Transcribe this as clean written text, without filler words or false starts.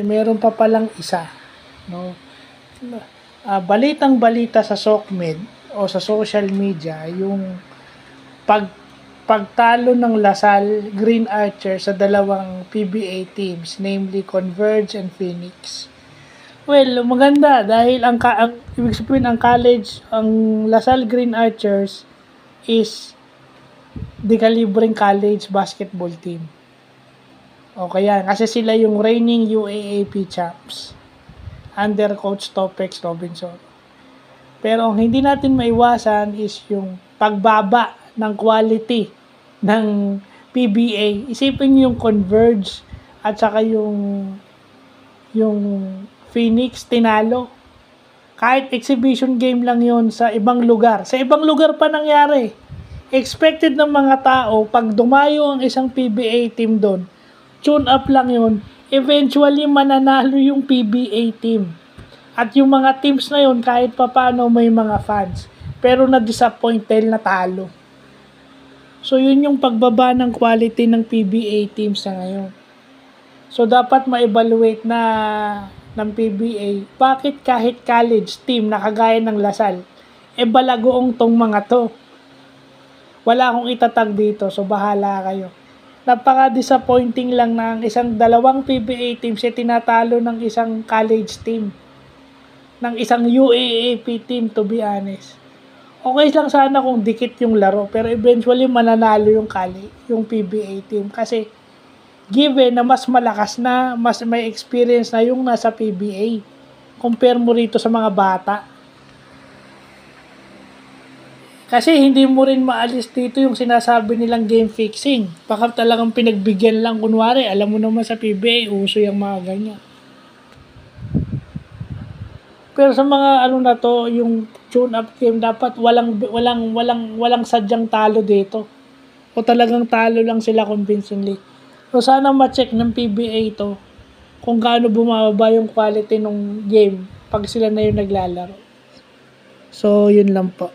Meron pa palang isa, no? Balitang-balita sa SOCMED o sa social media yung pagtalo ng Lasal Green Archers sa dalawang PBA teams, namely Converge and Phoenix. Well, maganda dahil ang ibig sabihin ang Lasal Green Archers is di kalibreng college basketball team. O kaya, kasi sila yung reigning UAAP champs under Coach Topex Robinson. Pero ang hindi natin maiwasan is yung pagbaba ng quality ng PBA. Isipin yung Converge at saka yung Phoenix tinalo. Kahit exhibition game lang yon sa ibang lugar. Sa ibang lugar pa nangyari. Expected ng mga tao, pag dumayo ang isang PBA team doon, tune up lang yun, eventually mananalo yung PBA team. At yung mga teams na yun, kahit papano may mga fans. Pero na-disappoint dahil natalo. So yun yung pagbaba ng quality ng PBA teams na ngayon. So dapat ma-evaluate na ng PBA, bakit kahit college team na kagaya ng Lasal, balagoong tong mga to. Wala akong itatag dito, so bahala kayo. Napaka-disappointing lang na dalawang PBA teams tinatalo ng isang college team. Ng isang UAAP team, to be honest. Okay lang sana kung dikit yung laro, pero eventually mananalo yung PBA team. Kasi, given na mas malakas na, mas may experience na yung nasa PBA. Compare mo rito sa mga bata. Kasi hindi mo rin maalis dito yung sinasabi nilang game fixing. Baka talagang pinagbigyan lang, kunwari, alam mo naman sa PBA, uso yung mga ganyan. Pero sa mga na to, yung tune-up game, dapat walang sadyang talo dito. O talagang talo lang sila convincingly. So sana ma-check ng PBA to kung gaano bumababa yung quality ng game pag sila na yung naglalaro. So yun lang po.